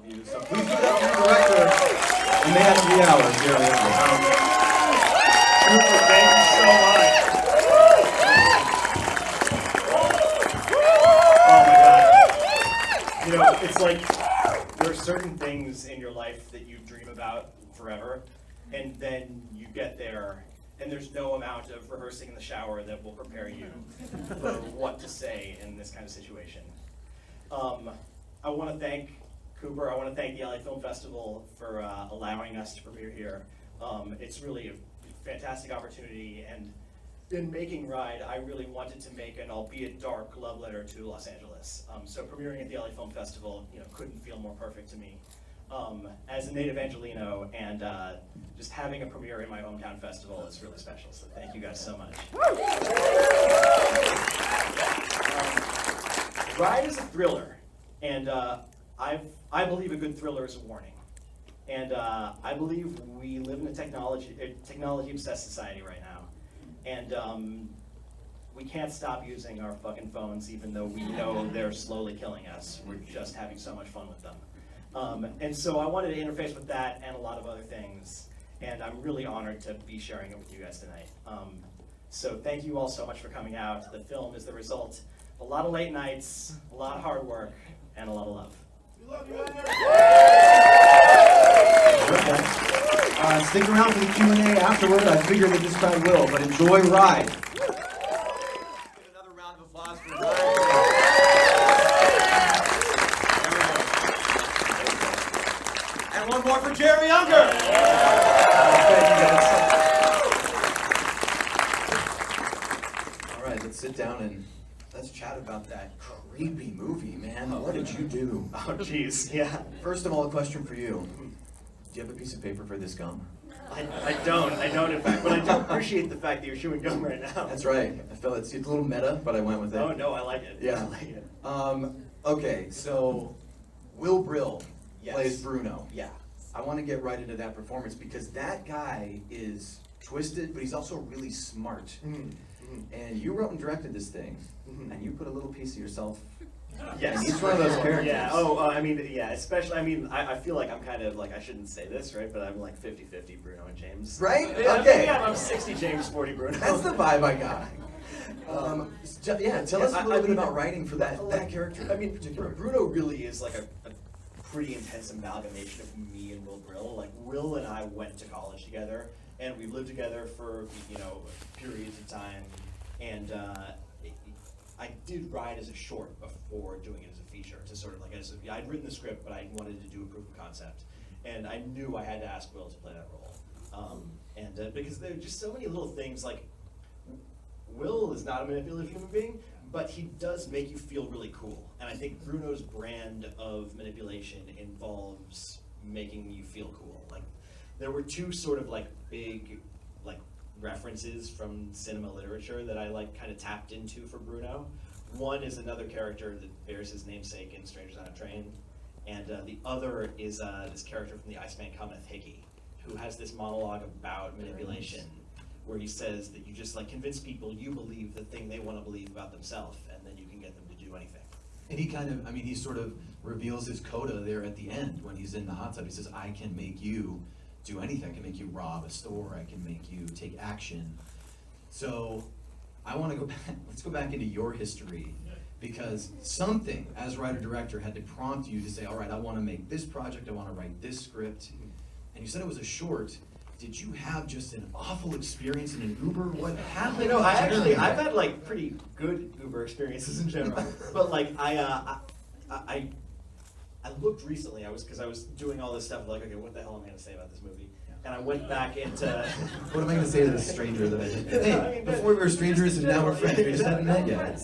you. So please give it up for the director. And they had 3 hours, Jeremy Ungar. Thank you so much. Oh my God. You know, it's like there are certain things in your life that you dream about forever, and then you get there, and there's no amount of rehearsing in the shower that will prepare you for what to say in this kind of situation. I want to thank Cooper. I want to thank the LA Film Festival for allowing us to premiere here. It's really a fantastic opportunity, and in making Ride, I really wanted to make an albeit dark love letter to Los Angeles. So premiering at the LA Film Festival, couldn't feel more perfect to me. As a native Angelino, and just having a premiere in my hometown festival is really special. So thank you guys so much. Ride is a thriller, and I believe a good thriller is a warning. And I believe we live in a technology-obsessed society right now. And we can't stop using our fucking phones, even though we know they're slowly killing us. We're just having so much fun with them. And so I wanted to interface with that and a lot of other things. And I'm really honored to be sharing it with you guys tonight. So thank you all so much for coming out. The film is the result of a lot of late nights, a lot of hard work, and a lot of love. We love you, Ungar. Okay. Stick around for the Q&A afterward. I figure that this crowd will, but enjoy Ride. Give another round of applause for Ride. And one more for Jeremy Ungar. Thank you, guys. All right, let's sit down and let's chat about that creepy movie, man. What did you do? Oh, geez, yeah. First of all, a question for you. Do you have a piece of paper for this gum? I don't, in fact, but I do appreciate the fact that you're chewing gum right now. That's right. I felt it's a little meta, but I went with it. Oh, no, I like it. Yeah. I like it. Okay, so Will Brill Yes. plays Bruno. Yeah. I want to get right into that performance because that guy is twisted, but he's also really smart. And you wrote and directed this thing, and you put a little piece of yourself. Yes. He's one of those characters. Yeah. Especially, I feel like I'm kind of like, I shouldn't say this, right? But I'm like 50-50 Bruno and James. Right? Yeah, Okay. Yeah, I'm 60 James, 40 Bruno. That's the vibe I got. Tell us a little bit about writing for that character. I mean, Bruno really is like a pretty intense amalgamation of me and Will Brill. Like, Will and I went to college together, and we lived together for, periods of time. And I did Ride as a short before doing it as a feature, to sort of like, I'd written the script, but I wanted to do a proof of concept. And I knew I had to ask Will to play that role. Because there are just so many little things, like, Will is not a manipulative human being, but he does make you feel really cool. And I think Bruno's brand of manipulation involves making you feel cool. Like, there were two sort of like big references from cinema literature that I kind of tapped into for Bruno. One is another character that bears his namesake in Strangers on a Train, and the other is this character from The Iceman Cometh, Hickey, who has this monologue about manipulation, where he says that you just convince people you believe the thing they want to believe about themselves, and then you can get them to do anything. And he sort of reveals his coda there at the end when he's in the hot tub. He says, I can make you do anything. I can make you rob a store. I can make you take action. So I want to go back. Let's go back into your history, because something, as writer-director, had to prompt you to say, all right, I want to make this project. I want to write this script. And you said it was a short. Did you have just an awful experience in an Uber? What happened? I've had pretty good Uber experiences in general. But I looked recently. I was doing all this stuff. Okay, what the hell am I going to say about this movie? And I went back into. What am I going to say to this stranger that I did? Hey, before we were strangers and now we're friends. We just haven't met yet.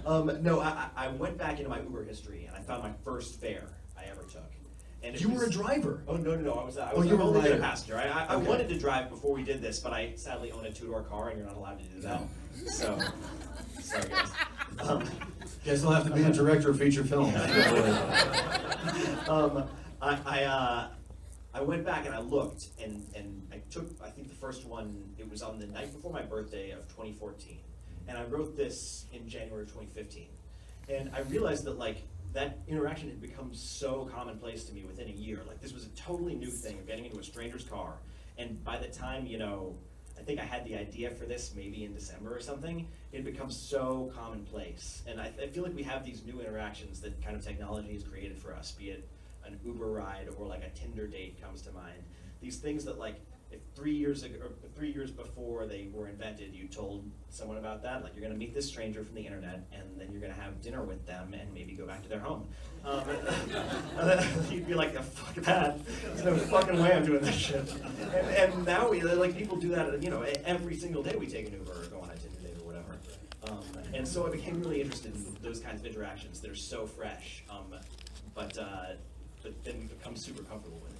No, I went back into my Uber history and I found my first fare I ever took. And You were a driver. Oh no! I was you were only a a passenger. I Okay. wanted to drive before we did this, but I sadly own a two-door car, and you're not allowed to do that. So, sorry guys. Guess I'll have to be a director of feature films. I went back and I looked, and I took, I think the first one, it was on the night before my birthday of 2014, and I wrote this in January of 2015, and I realized that that interaction had become so commonplace to me within a year. Like, this was a totally new thing of getting into a stranger's car. And by the time, you know, I think I had the idea for this maybe in December or something, it becomes so commonplace. And I feel like we have these new interactions that kind of technology has created for us, be it an Uber ride or like a Tinder date comes to mind. These things that, like, if 3 years ago, or 3 years before they were invented, you told someone about that, like, you're gonna meet this stranger from the internet, and then you're gonna have dinner with them and maybe go back to their home. You'd be like, oh, fuck that, there's no fucking way I'm doing this shit. And now like, people do that, you know, every single day we take an Uber or go on a Tinder date or whatever. And so I became really interested in those kinds of interactions that are so fresh, but then we become super comfortable with it.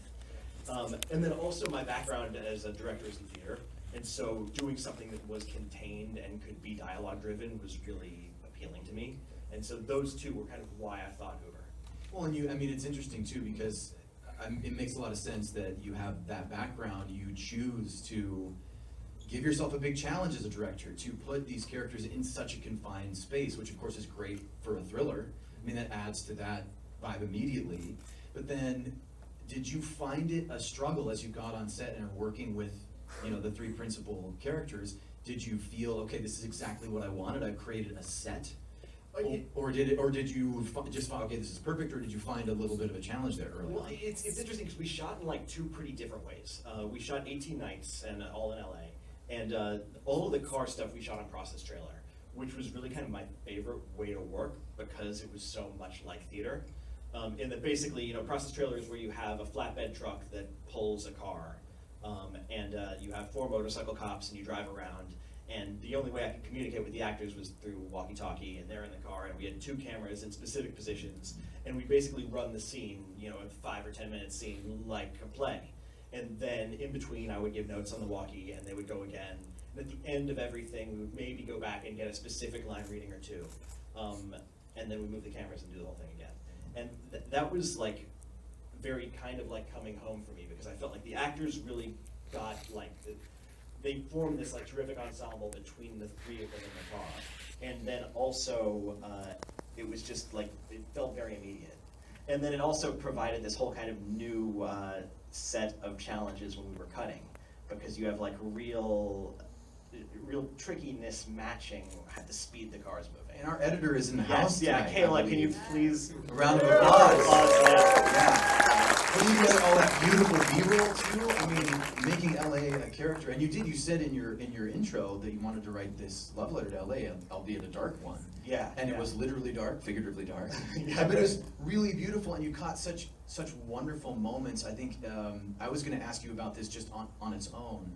And then also my background as a director is in theater, and so doing something that was contained and could be dialogue driven was really appealing to me. And so those two were kind of why I thought Uber. Well, and I mean, it's interesting too, because it makes a lot of sense that you have that background. You choose to give yourself a big challenge as a director, to put these characters in such a confined space, which of course is great for a thriller. I mean, that adds to that vibe immediately. But then, did you find it a struggle as you got on set and are working with, you know, the three principal characters? Did you feel, okay, this is exactly what I wanted, I've created a set? Or did you just find, okay, this is perfect, or did you find a little bit of a challenge there early Well, on? it's interesting because we shot in like two pretty different ways. We shot 18 nights and all in LA, and all of the car stuff we shot on process trailer, which was really kind of my favorite way to work because it was so much like theater. In that basically, you know, process trailer is where you have a flatbed truck that pulls a car, and you have 4 motorcycle cops and you drive around. And the only way I could communicate with the actors was through walkie-talkie, and they're in the car, and we had 2 cameras in specific positions, and we basically run the scene, you know, a 5 or 10 minute scene like a play. And then in between, I would give notes on the walkie, and they would go again. And at the end of everything, we would maybe go back and get a specific line reading or 2, and then we move the cameras and do the whole thing again. And that was like very kind of like coming home for me, because I felt like the actors really got like they formed this like terrific ensemble between the 3 of them in the car, and then also it was just like it felt very immediate, and then it also provided this whole kind of new set of challenges when we were cutting, because you have like real trickiness matching at the speed the car is moving. And our editor is in the Yes, house yeah, tonight, Kayla, I can you believe. please? A round of applause. Yeah. Putting together all that beautiful B-roll too. I mean, making LA a character. And you said in your intro that you wanted to write this love letter to LA, albeit a dark one. Yeah. And yeah. it was literally dark, figuratively dark. Yeah. But it was really beautiful, and you caught such wonderful moments. I think I was going to ask you about this just on its own,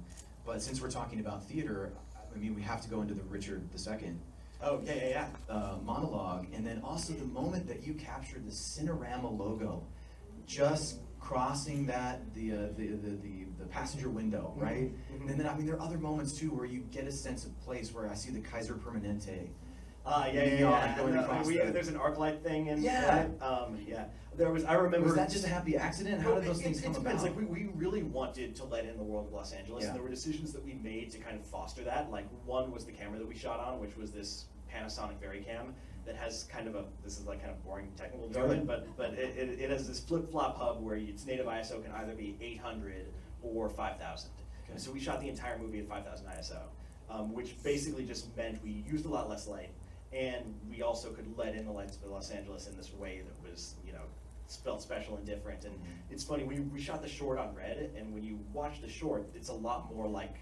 but since we're talking about theater, I mean, we have to go into the Richard II. Oh, yeah. Monologue, and then also the moment that you captured the Cinerama logo, just crossing the passenger window, right? Mhm. And then I mean, there are other moments too where you get a sense of place where I see the Kaiser Permanente. Yeah. Going across the- There's an Arclight thing in Yeah. it. Yeah. There was. I remember. Was that just a happy accident? How did those things come It depends. about? Like we really wanted to let in the world of Los Angeles, Yeah. and there were decisions that we made to kind of foster that. Like one was the camera that we shot on, which was this Panasonic Varicam that has kind of this is like kind of boring technical jargon, but it has this flip-flop hub where its native ISO can either be 800 or 5000. Okay. And so we shot the entire movie at 5000 ISO, which basically just meant we used a lot less light, and we also could let in the lights of Los Angeles in this way that was, you know, felt special and different. And it's funny, we shot the short on red, and when you watch the short, it's a lot more like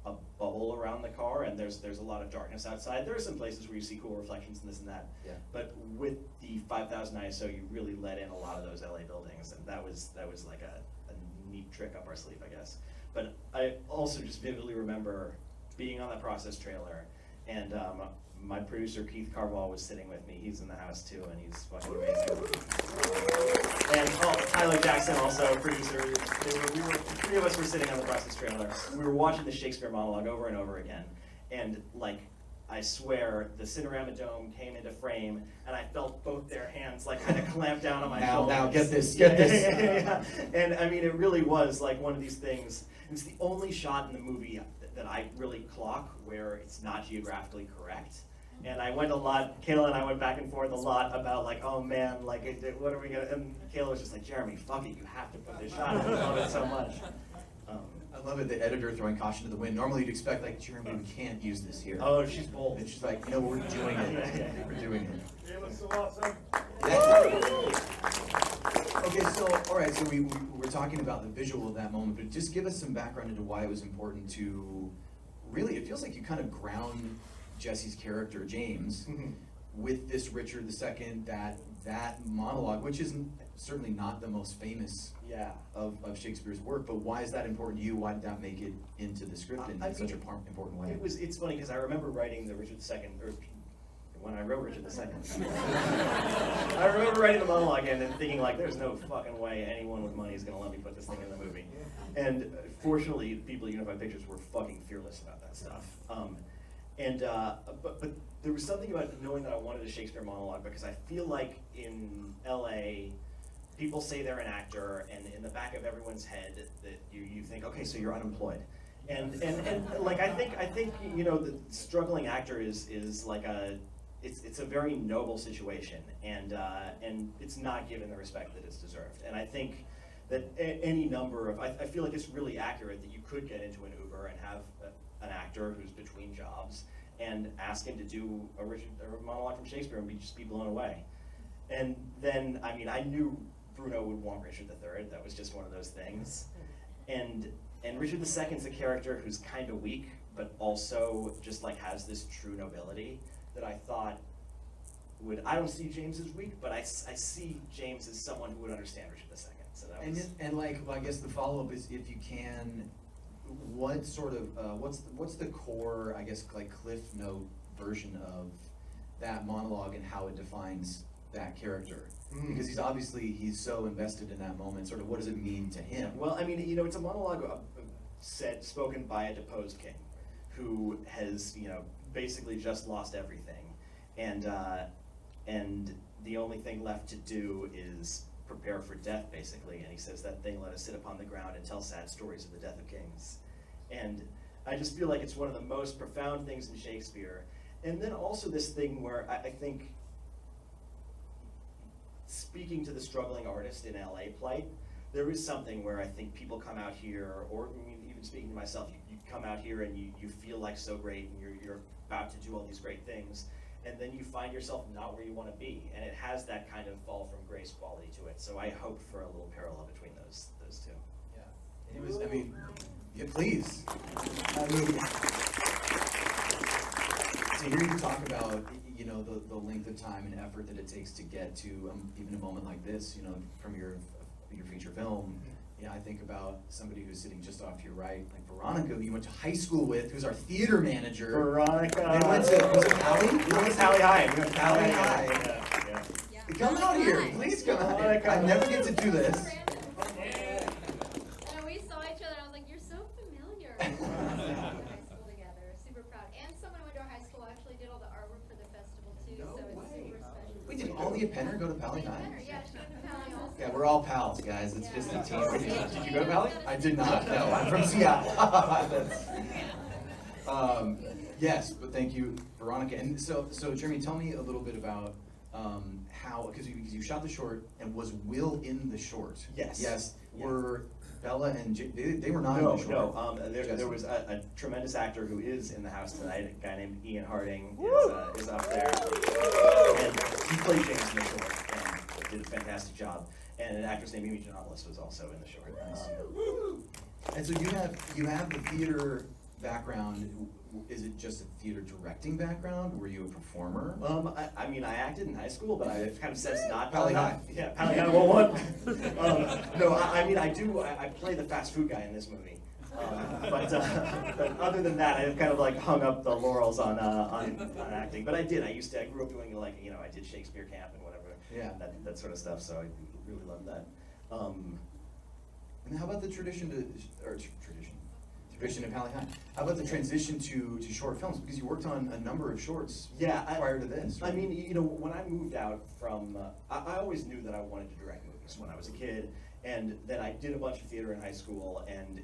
a bubble around the car, and there's a lot of darkness outside. There are some places where you see cool reflections and this and that. Yeah. But with the 5000 ISO, you really let in a lot of those LA buildings, and that was like a neat trick up our sleeve, I guess. But I also just vividly remember being on that process trailer, and my producer Keith Carval was sitting with me. He's in the house too, and he's fucking amazing. And Tyler Jackson, also a producer. The 3 of us were sitting on the process trailer. We were watching the Shakespeare monologue over and over again, and like, I swear, the Cinerama Dome came into frame, and I felt both their hands like kind of clamp down on my shoulders. Now get this. Yeah. And I mean, it really was like one of these things. It's the only shot in the movie that I really clock where it's not geographically correct. And I went a lot, Kayla and I went back and forth a lot about like, oh man, like, what are we gonna, and Kayla was just like, Jeremy, fuck it, you have to put this shot in, I love it so much. I love it, the editor throwing caution to the wind. Normally you'd expect like, Jeremy, we can't use this here. Oh, she's bold. And she's like, no, we're doing it. Yeah. We're doing it. Kayla's so awesome. Okay, so, all right, so we're talking about the visual of that moment, but just give us some background into why it was important to, really, it feels like you kind of ground Jesse's character, James, with this Richard II, that monologue, which is certainly not the most famous Yeah. of Shakespeare's work, but why is that important to you? Why did that make it into the script in such an important way? It's funny, because I remember writing the Richard II, or when I wrote Richard II. I remember writing the monologue and then thinking like, there's no fucking way anyone with money is gonna let me put this thing in the movie. And fortunately, people at Unified Pictures were fucking fearless about that stuff. But there was something about knowing that I wanted a Shakespeare monologue, because I feel like in LA, people say they're an actor, and in the back of everyone's head that you think, okay, so you're unemployed. And like I think you know, the struggling actor is like it's a very noble situation, and it's not given the respect that it's deserved. And I think that any number of, I feel like it's really accurate that you could get into an Uber and have an actor who's between jobs and ask him to do a monologue from Shakespeare and just be blown away. And then, I mean, I knew Bruno would want Richard III. That was just one of those things. And Richard II's a character who's kind of weak, but also just like has this true nobility that I thought I don't see James as weak, but I see James as someone who would understand Richard II. So that was. And like, well, I guess the follow-up is, if you can, what sort of, what's the core, I guess, like Cliff Note version of that monologue and how it defines that character? Because he's so invested in that moment. Sort of, what does it mean to him? Well, I mean, you know, it's a monologue spoken by a deposed king, who has, you know, basically just lost everything, and the only thing left to do is prepare for death, basically. And he says that thing, let us sit upon the ground and tell sad stories of the death of kings. And I just feel like it's one of the most profound things in Shakespeare. And then also this thing where I think, speaking to the struggling artist in LA plight, there is something where I think people come out here, or I mean, even speaking to myself, you come out here and you feel like so great, and you're about to do all these great things, and then you find yourself not where you want to be, and it has that kind of fall from grace quality to it. So I hope for a little parallel between those two. Yeah, it was. I mean, yeah, please. I mean, to hear you talk about, you know, the length of time and effort that it takes to get to even a moment like this, you know, from your feature film. Yeah, I think about somebody who's sitting just off to your right, like Veronica, who you went to high school with, who's our theater manager. Veronica. They went to, was it Pally? We went to Pally High. We went to Pally Pally High. High. Yeah. Come out here, please come out here. I never get to do this. And we saw each other, and I was like, you're so familiar. We went to high school together, super proud. And someone who went to our high school actually did all the artwork for the festival too, No so it's way. super special. Wait, did Aldia Penner go to Pally High? Yeah, she went to Pally also. Yeah, we're all pals, guys. It's just a team. Did you go to Pally? I did not. No, I'm from Seattle. Yes, but thank you, Veronica. And so Jeremy, tell me a little bit about how, because you shot the short, and was Will in the short? Yes. Yes. Yeah. Were Bella and they were not in the short? No. There Jesse. was a tremendous actor who is in the house tonight. A guy named Ian Harding is up there, and he played James in the short and did a fantastic job. And an actress named Mimi Giannopoulos was also in the short. And so you have the theater background. Is it just a theater directing background? Were you a performer? I mean, I acted in high school, but I've kind of since not. Pally High. Yeah, Pally High. Well, what? No, I mean, I do. I play the fast food guy in this movie. But other than that, I've kind of like hung up the laurels on acting. But I grew up doing, like, you know, I did Shakespeare camp and whatever. Yeah. That sort of stuff. So I really love that. And how about the tradition in Pally High? How about the transition to short films? Because you worked on a number of shorts prior to this. Right? I mean, you know, when I moved out from, I always knew that I wanted to direct movies when I was a kid, and then I did a bunch of theater in high school, and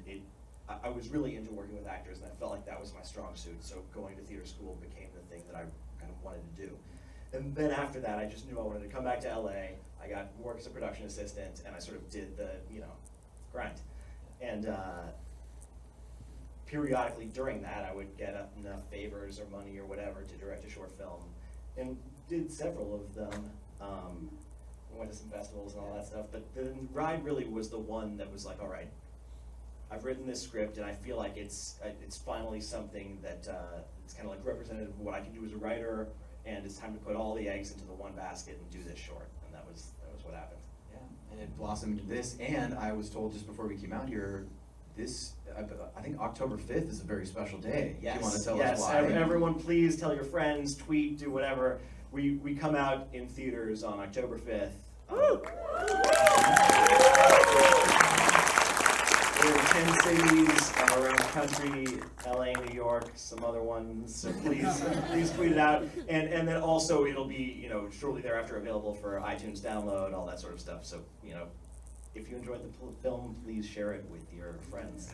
I was really into working with actors, and I felt like that was my strong suit. So going to theater school became the thing that I kind of wanted to do. And then after that, I just knew I wanted to come back to LA. I got work as a production assistant, and I sort of did the, grind. And periodically during that, I would get enough favors or money or whatever to direct a short film, and did several of them. Went to some festivals and all that stuff, but the ride really was the one that was like, all right, I've written this script, and I feel like it's finally something that it's kind of like representative of what I can do as a writer, and it's time to put all the eggs into the one basket and do this short, and that was what happened. Yeah, and it blossomed into this, and I was told just before we came out here, this, I think October 5th is a very special day. Yes, Do you want to tell yes. us why? Everyone please tell your friends, tweet, do whatever. We come out in theaters on October 5th. We're in 10 cities around the country, LA, New York, some other ones, so please tweet it out. And then also it'll be, shortly thereafter available for iTunes download, all that sort of stuff. So, if you enjoyed the film, please share it with your friends.